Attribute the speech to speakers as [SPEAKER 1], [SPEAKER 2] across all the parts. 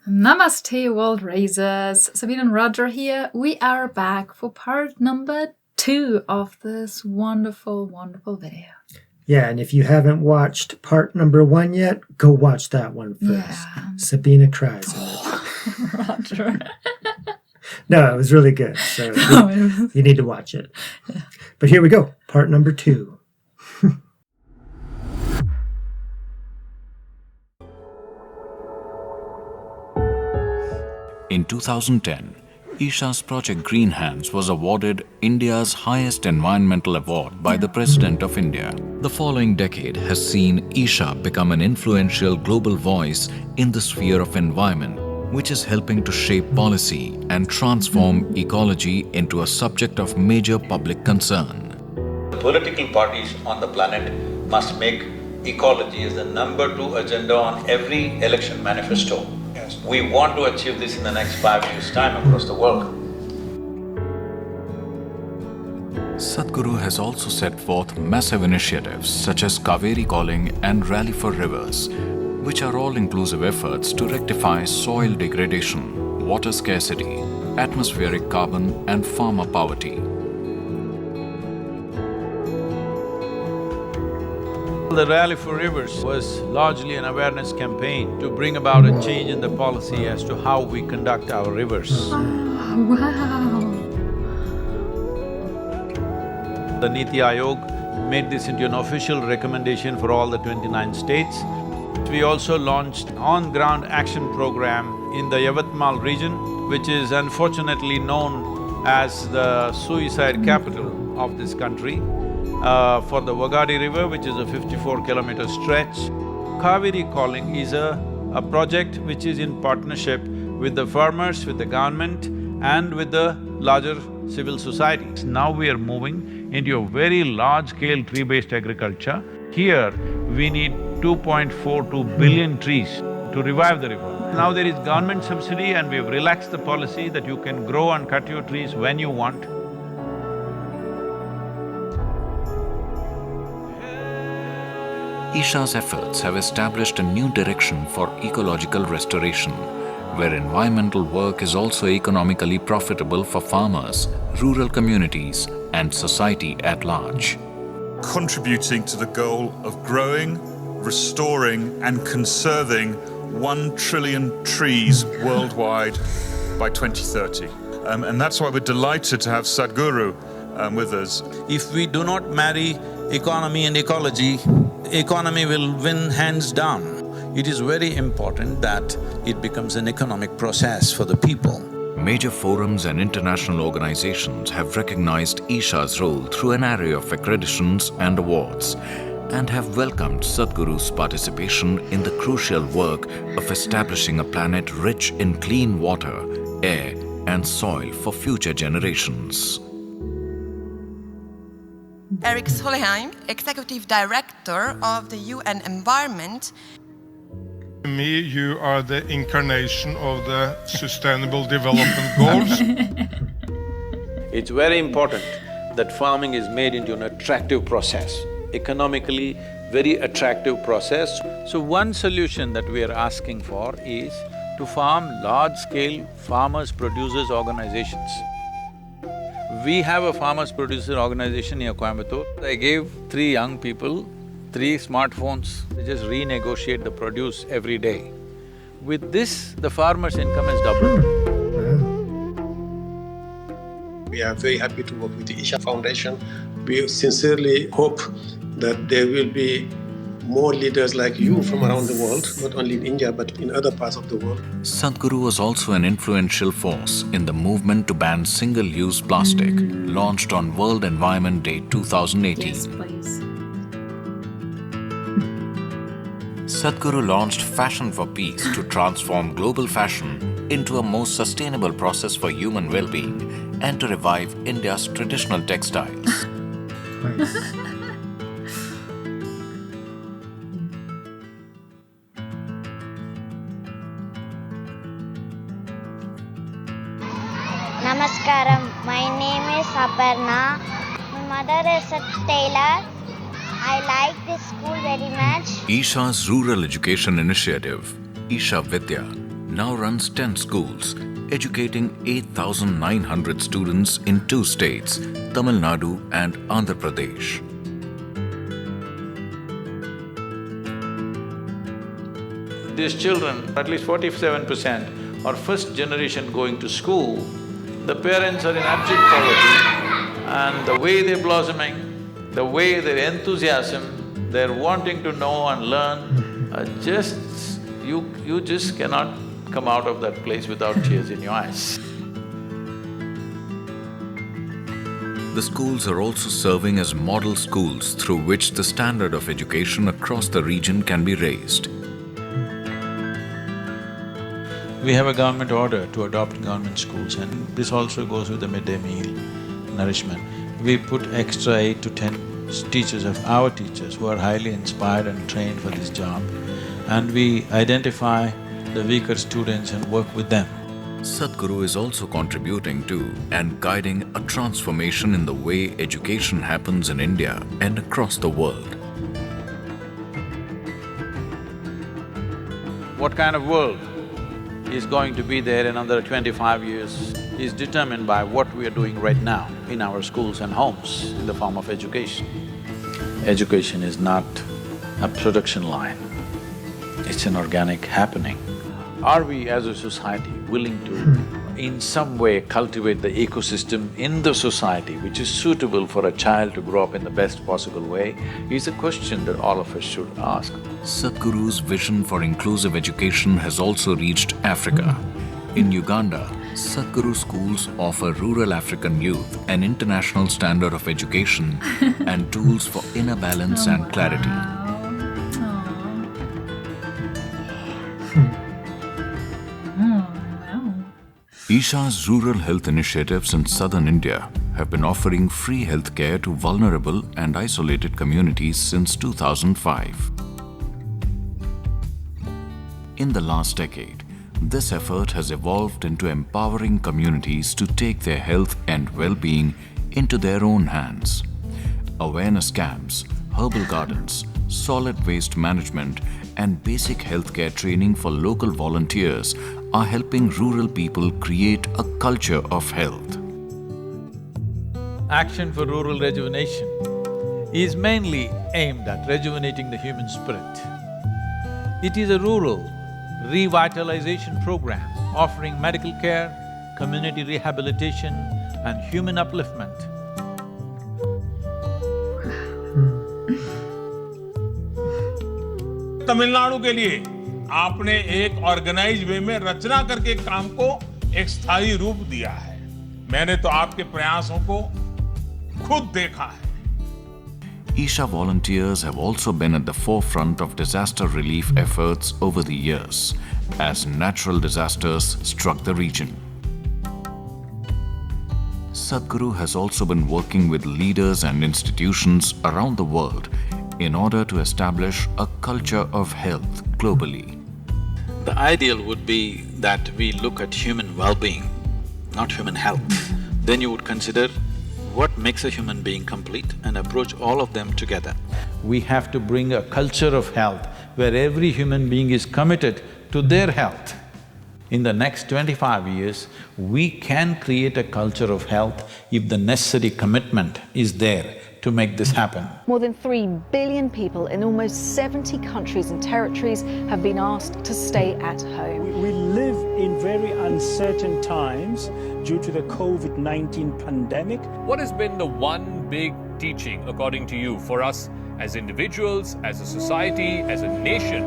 [SPEAKER 1] Namaste, world raisers. Sabine and Roger here. We are back for part number 2 of this wonderful, wonderful video.
[SPEAKER 2] Yeah, and if you haven't watched part number 1 yet, go watch that one first.
[SPEAKER 1] Yeah.
[SPEAKER 2] Sabina cries in it.
[SPEAKER 1] Roger.
[SPEAKER 2] No, it was really good. So you need to watch it.
[SPEAKER 1] Yeah.
[SPEAKER 2] But here we go, part number 2.
[SPEAKER 3] In 2010, Isha's project Green Hands was awarded India's highest environmental award by the President of India. The following decade has seen Isha become an influential global voice in the sphere of environment, which is helping to shape policy and transform ecology into a subject of major public concern.
[SPEAKER 4] The political parties on the planet must make ecology as the number 2 agenda on every election manifesto. Yes. We want to achieve this in the next 5 years' time across the world.
[SPEAKER 3] Sadhguru has also set forth massive initiatives such as Kaveri Calling and Rally for Rivers, which are all-inclusive efforts to rectify soil degradation, water scarcity, atmospheric carbon and farmer poverty.
[SPEAKER 5] The Rally for Rivers was largely an awareness campaign to bring about a change in the policy as to how we conduct our rivers.
[SPEAKER 1] Wow.
[SPEAKER 5] The Niti Aayog made this into an official recommendation for all the 29 states. We also launched on-ground action program in the Yavatmal region, which is unfortunately known as the suicide capital of this country. For the Vagadi River, which is a 54-kilometer stretch. Kaveri Calling is a project which is in partnership with the farmers, with the government and with the larger civil society. Now we are moving into a very large-scale tree-based agriculture. Here, we need 2.42 billion trees to revive the river. Now there is government subsidy and we've relaxed the policy that you can grow and cut your trees when you want.
[SPEAKER 3] Isha's efforts have established a new direction for ecological restoration, where environmental work is also economically profitable for farmers, rural communities and society at large.
[SPEAKER 6] Contributing to the goal of growing, restoring and conserving 1 trillion trees worldwide by 2030. And that's why we're delighted to have Sadhguru with us.
[SPEAKER 5] If we do not marry economy and ecology, economy will win hands down. It is very important that it becomes an economic process for the people.
[SPEAKER 3] Major forums and international organizations have recognized Isha's role through an array of accreditations and awards and have welcomed Sadhguru's participation in the crucial work of establishing a planet rich in clean water, air and soil for future generations.
[SPEAKER 7] Eric Solheim, Executive Director of the UN Environment.
[SPEAKER 8] To me, you are the incarnation of the Sustainable Development Goals.
[SPEAKER 5] It's very important that farming is made into an attractive process, economically very attractive process. So one solution that we are asking for is to form large-scale farmers-producers organizations. We have a farmers-producer organization near Coimbatore. I gave 3 young people 3 smartphones. They just renegotiate the produce every day. With this, the farmer's income is doubled.
[SPEAKER 9] We are very happy to work with the Isha Foundation. We sincerely hope that there will be more leaders like you from around the world, not only in India but in other parts of the world.
[SPEAKER 3] Sadhguru was also an influential force in the movement to ban single-use plastic, launched on World Environment Day 2018.
[SPEAKER 1] Yes, please.
[SPEAKER 3] Sadhguru launched Fashion for Peace to transform global fashion into a more sustainable process for human well-being and to revive India's traditional textiles.
[SPEAKER 2] Nice.
[SPEAKER 10] Namaskaram, my name is Aparna. My mother is a tailor. I like this school very much.
[SPEAKER 3] Isha's rural education initiative, Isha Vidya, now runs 10 schools, educating 8,900 students in 2 states, Tamil Nadu and Andhra Pradesh.
[SPEAKER 5] These children, at least 47%, are first generation going to school. The parents are in abject poverty, and the way they're blossoming, the way their enthusiasm, they're wanting to know and learn, you just cannot come out of that place without tears in your eyes.
[SPEAKER 3] The schools are also serving as model schools through which the standard of education across the region can be raised.
[SPEAKER 5] We have a government order to adopt government schools, and this also goes with the midday meal nourishment. We put extra 8 to 10 teachers of our teachers who are highly inspired and trained for this job, and we identify the weaker students and work with them.
[SPEAKER 3] Sadhguru is also contributing to and guiding a transformation in the way education happens in India and across the world.
[SPEAKER 5] What kind of world is going to be there in another 25 years is determined by what we are doing right now in our schools and homes in the form of education. Education is not a production line, it's an organic happening. Are we as a society willing to in some way cultivate the ecosystem in the society which is suitable for a child to grow up in the best possible way is a question that all of us should ask.
[SPEAKER 3] Sadhguru's vision for inclusive education has also reached Africa. In Uganda, Sadhguru schools offer rural African youth an international standard of education and tools for inner balance and clarity. Isha's rural health initiatives in southern India have been offering free health care to vulnerable and isolated communities since 2005. In the last decade, this effort has evolved into empowering communities to take their health and well-being into their own hands. Awareness camps, herbal gardens, solid waste management, and basic healthcare training for local volunteers are helping rural people create a culture of health.
[SPEAKER 5] Action for Rural Rejuvenation is mainly aimed at rejuvenating the human spirit. It is a rural revitalization program offering medical care, community rehabilitation and human upliftment.
[SPEAKER 11] Tamil Nadu के लिए आपने एक organised वे में रचना करके काम को एक स्थायी रूप दिया है। मैंने तो आपके प्रयासों को खुद देखा है।
[SPEAKER 3] Isha volunteers have also been at the forefront of disaster relief efforts over the years as natural disasters struck the region. Sadhguru has also been working with leaders and institutions around the world in order to establish a culture of health globally.
[SPEAKER 5] The ideal would be that we look at human well-being, not human health. Then you would consider what makes a human being complete and approach all of them together. We have to bring a culture of health where every human being is committed to their health. In the next 25 years, we can create a culture of health if the necessary commitment is there to make this happen.
[SPEAKER 12] More than 3 billion people in almost 70 countries and territories have been asked to stay at home.
[SPEAKER 13] We live in very uncertain times due to the COVID-19 pandemic.
[SPEAKER 14] What has been the one big teaching, according to you, for us as individuals, as a society, as a nation,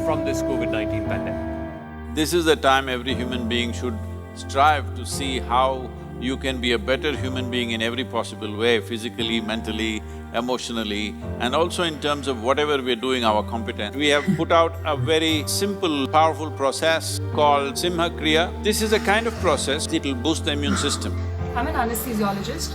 [SPEAKER 14] from this COVID-19 pandemic?
[SPEAKER 5] This is the time every human being should strive to see how you can be a better human being in every possible way, physically, mentally, emotionally, and also in terms of whatever we're doing, our competence. We have put out a very simple, powerful process called Simha Kriya. This is a kind of process, it'll boost the immune system.
[SPEAKER 15] I'm an anesthesiologist.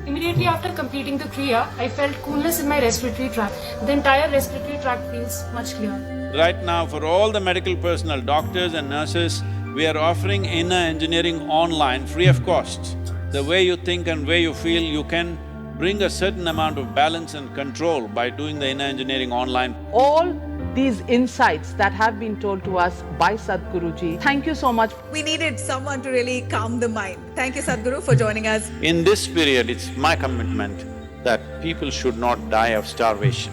[SPEAKER 15] Immediately after completing the Kriya, I felt coolness in my respiratory tract. The entire respiratory tract feels much clearer.
[SPEAKER 5] Right now, for all the medical personnel, doctors and nurses, we are offering inner engineering online free of cost. The way you think and way you feel, you can bring a certain amount of balance and control by doing the inner engineering online.
[SPEAKER 16] All these insights that have been told to us by Sadhguruji. Thank you so much.
[SPEAKER 17] We needed someone to really calm the mind. Thank you, Sadhguru, for joining us.
[SPEAKER 5] In this period, it's my commitment that people should not die of starvation.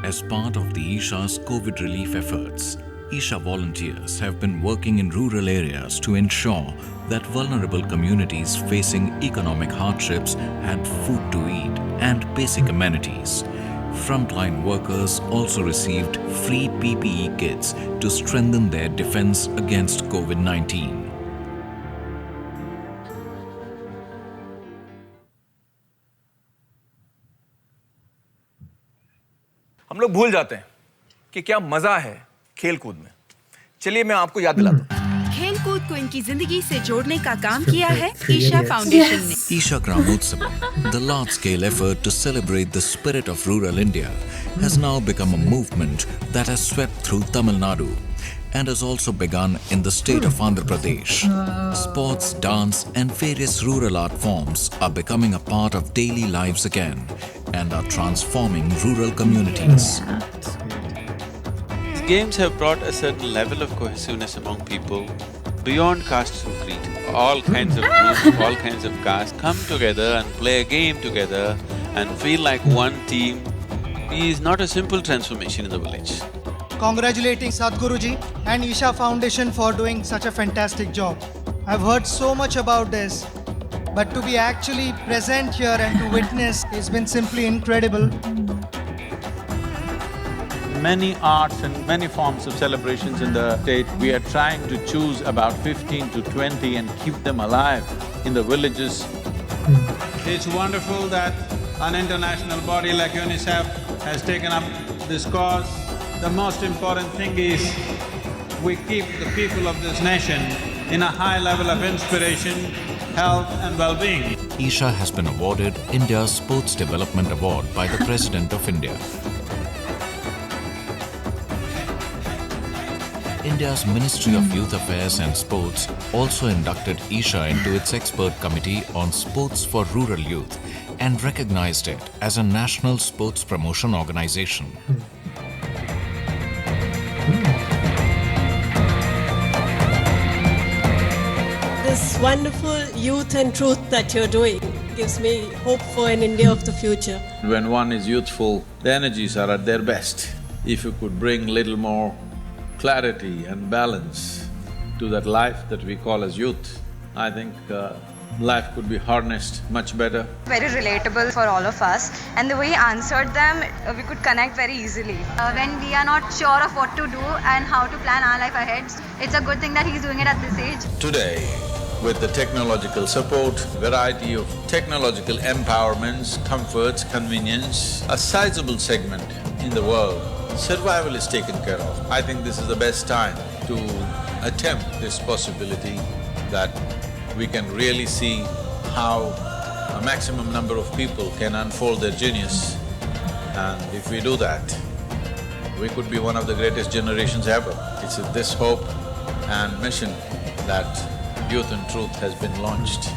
[SPEAKER 3] As part of the Isha's COVID relief efforts, Isha volunteers have been working in rural areas to ensure that vulnerable communities facing economic hardships had food to eat and basic amenities. Frontline workers also received free PPE kits to strengthen their defense against COVID-19.
[SPEAKER 18] हम लोग भूल जाते हैं कि क्या मजा है खेल-कूद में। चलिए मैं आपको याद दिलाता हूँ।
[SPEAKER 19] खेल-कूद को इनकी जिंदगी से जोड़ने का काम किया है ईशा फाउंडेशन ने।
[SPEAKER 3] Isha Gramotsavam, the large-scale effort to celebrate the spirit of rural India, has now become a movement that has swept through Tamil Nadu and has also begun in the state of Andhra Pradesh. Sports, dance and various rural art forms are becoming a part of daily lives again and are transforming rural communities.
[SPEAKER 5] These games have brought a certain level of cohesiveness among people beyond caste and creed. All kinds of groups, all kinds of castes come together and play a game together and feel like one team is not a simple transformation in the village.
[SPEAKER 20] Congratulating Sadhguruji and Isha Foundation for doing such a fantastic job. I've heard so much about this, but to be actually present here and to witness has been simply incredible.
[SPEAKER 5] Many arts and many forms of celebrations in the state, we are trying to choose about 15 to 20 and keep them alive in the villages.
[SPEAKER 21] It's wonderful that an international body like UNICEF has taken up this cause. The most important thing is we keep the people of this nation in a high level of inspiration, health and well-being.
[SPEAKER 3] Isha has been awarded India's Sports Development Award by the President of India. India's Ministry of Youth Affairs and Sports also inducted Isha into its expert committee on sports for rural youth and recognized it as a national sports promotion organization.
[SPEAKER 22] This wonderful youth and truth that you're doing gives me hope for an India of the future.
[SPEAKER 5] When one is youthful, the energies are at their best. If you could bring little more clarity and balance to that life that we call as youth, I think life could be harnessed much better.
[SPEAKER 23] Very relatable for all of us, and the way he answered them, we could connect very easily. When we are not sure of what to do and how to plan our life ahead, it's a good thing that he's doing it at this age.
[SPEAKER 5] Today, with the technological support, variety of technological empowerments, comforts, convenience, a sizable segment in the world, survival is taken care of. I think this is the best time to attempt this possibility that we can really see how a maximum number of people can unfold their genius. And if we do that, we could be one of the greatest generations ever. It's with this hope and mission that Youth and Truth has been launched.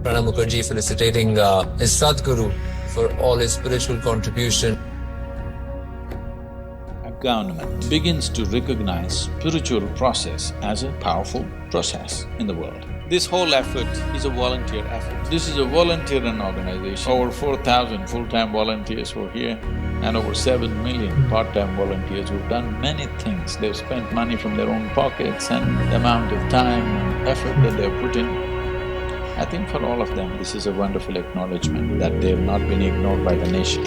[SPEAKER 24] Pranab Mukherjee felicitating his Sadhguru for all his spiritual contribution.
[SPEAKER 5] A government begins to recognize spiritual process as a powerful process in the world. This whole effort is a volunteer effort. This is a volunteer-run organization. Over 4,000 full-time volunteers were here and over 7 million part-time volunteers who've done many things. They've spent money from their own pockets and the amount of time and effort that they've put in. I think for all of them, this is a wonderful acknowledgement that they have not been ignored by the nation.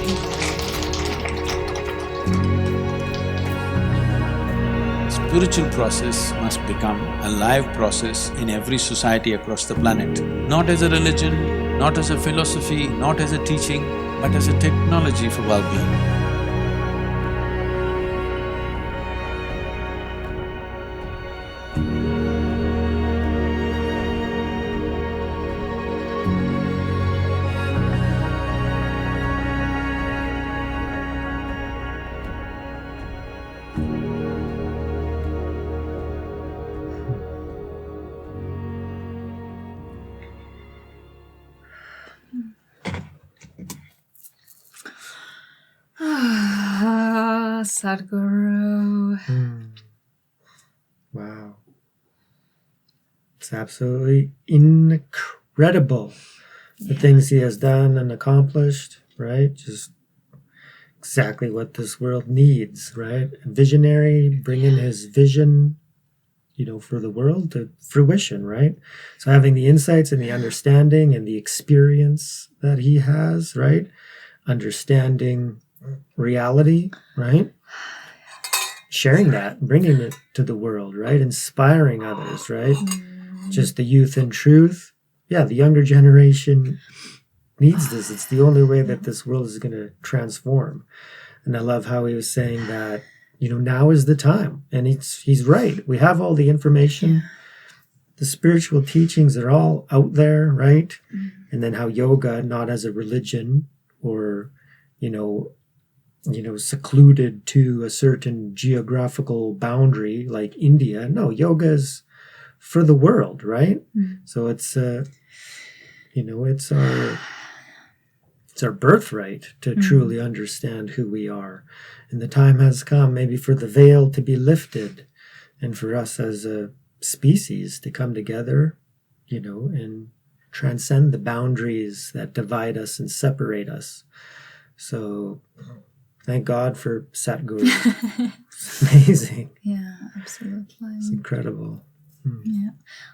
[SPEAKER 5] Spiritual process must become a live process in every society across the planet. Not as a religion, not as a philosophy, not as a teaching, but as a technology for well-being.
[SPEAKER 1] Sadhguru.
[SPEAKER 2] Wow. It's absolutely incredible the things he has done and accomplished, right? Just exactly what this world needs, right? A visionary, bringing his vision, for the world to fruition, right? So having the insights and the understanding and the experience that he has, right? Understanding reality, right? Sharing that, bringing it to the world, right? Inspiring others, right? Just the youth and truth. Yeah, the younger generation needs this. It's the only way that this world is going to transform. And I love how he was saying that, now is the time. And he's right. We have all the information. The spiritual teachings are all out there, right? And then how yoga, not as a religion or, secluded to a certain geographical boundary like India. No, yoga is for the world, right? So it's it's our birthright to truly understand who we are. And the time has come maybe for the veil to be lifted and for us as a species to come together, and transcend the boundaries that divide us and separate us. So thank God for Sadhguru. It's amazing.
[SPEAKER 1] Yeah, absolutely.
[SPEAKER 2] It's incredible.
[SPEAKER 1] Yeah.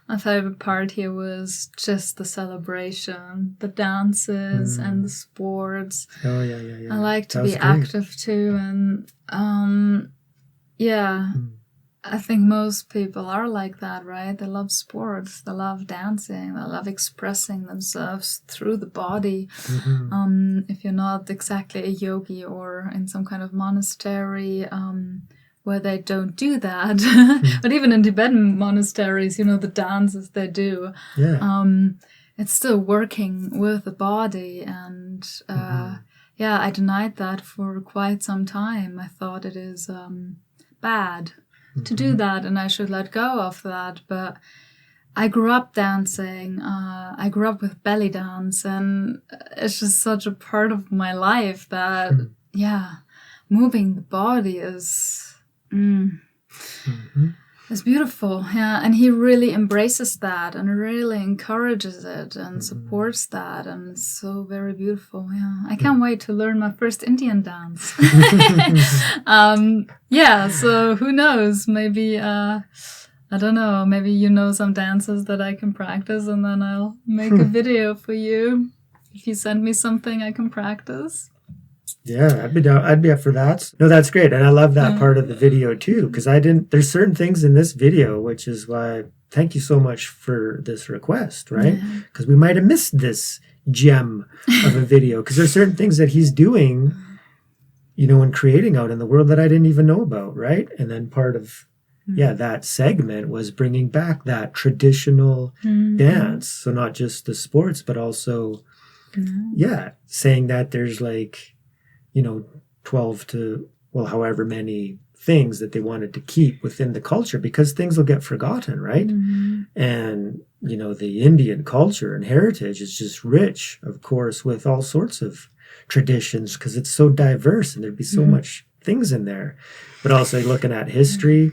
[SPEAKER 1] My favorite part here was just the celebration, the dances and the sports.
[SPEAKER 2] Oh, yeah.
[SPEAKER 1] I like to
[SPEAKER 2] That
[SPEAKER 1] be
[SPEAKER 2] was great.
[SPEAKER 1] active too. And I think most people are like that, right? They love sports, they love dancing, they love expressing themselves through the body. If you're not exactly a yogi or in some kind of monastery, where they don't do that. But even in Tibetan monasteries, the dances they do, it's still working with the body. And I denied that for quite some time. I thought it is bad to do that and I should let go of that. But I grew up dancing. I grew up with belly dance, and it's just such a part of my life that, moving the body is... It's beautiful, and he really embraces that and really encourages it and supports that, and it's so very beautiful. I can't wait to learn my first Indian dance. So who knows, maybe I don't know, maybe some dances that I can practice, and then I'll make a video for you. If you send me something I can practice.
[SPEAKER 2] Yeah, I'd be up for that. No, that's great. And I love that part of the video too, because there's certain things in this video, which is why thank you so much for this request, right? Because we might have missed this gem of a video, because there's certain things that he's doing, and creating out in the world that I didn't even know about, right? And then part of, that segment was bringing back that traditional dance. So not just the sports, but also, saying that there's 12 to, however many things that they wanted to keep within the culture, because things will get forgotten, right? And, the Indian culture and heritage is just rich, of course, with all sorts of traditions, because it's so diverse and there'd be so much things in there. But also looking at history,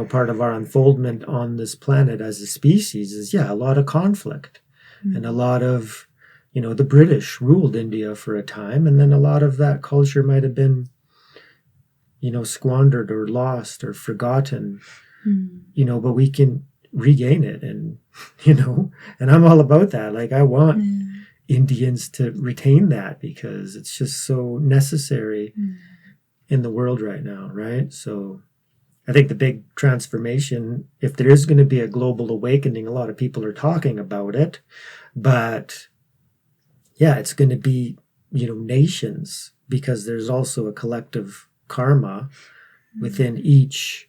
[SPEAKER 2] part of our unfoldment on this planet as a species is, a lot of conflict and a lot of, the British ruled India for a time, and then a lot of that culture might have been, squandered or lost or forgotten, but we can regain it. And, and I'm all about that. I want Indians to retain that, because it's just so necessary in the world right now, right? So I think the big transformation, if there is going to be a global awakening, a lot of people are talking about it, but it's going to be, nations, because there's also a collective karma within each,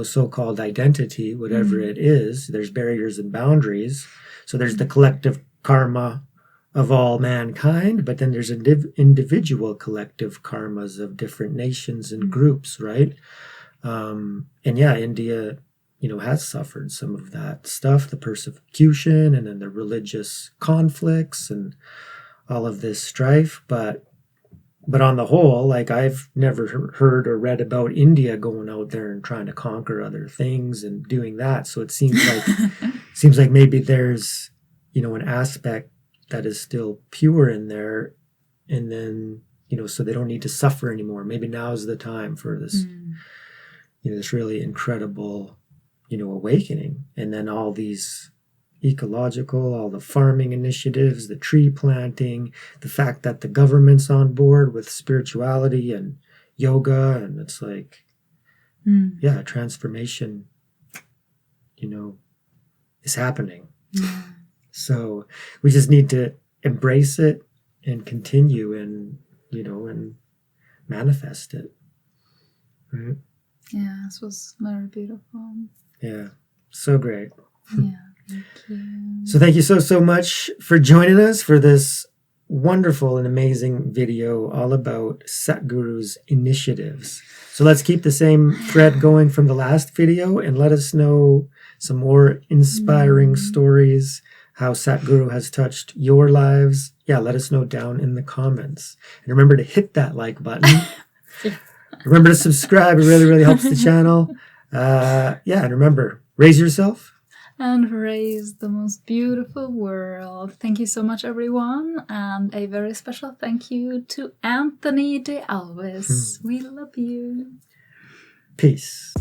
[SPEAKER 2] so-called identity, whatever it is. There's barriers and boundaries. So there's the collective karma of all mankind, but then there's individual collective karmas of different nations and groups, right? India, has suffered some of that stuff, the persecution and then the religious conflicts and all of this strife. But But on the whole, like, I've never heard or read about India going out there and trying to conquer other things and doing that. So it seems like maybe there's, you know, an aspect that is still pure in there, and then, you know, so they don't need to suffer anymore. Maybe now's the time for this, you know, this really incredible, you know, awakening. And then all these ecological, all the farming initiatives, the tree planting, the fact that the government's on board with spirituality and yoga, and it's like, yeah, transformation, you know, is happening. So we just need to embrace it and continue and, you know, and manifest it. Right?
[SPEAKER 1] Yeah, this was very beautiful.
[SPEAKER 2] Yeah, so great.
[SPEAKER 1] Yeah. Thank you.
[SPEAKER 2] So thank you so much for joining us for this wonderful and amazing video all about Sadhguru's initiatives. So let's keep the same thread going from the last video and let us know some more inspiring stories, how Sadhguru has touched your lives. Yeah, let us know down in the comments. And remember to hit that like button. Remember to subscribe. It really, really helps the channel. Yeah, and remember, raise yourself.
[SPEAKER 1] And raise the most beautiful world. Thank you so much, everyone. And a very special thank you to Anthony de Alves. We love you.
[SPEAKER 2] Peace.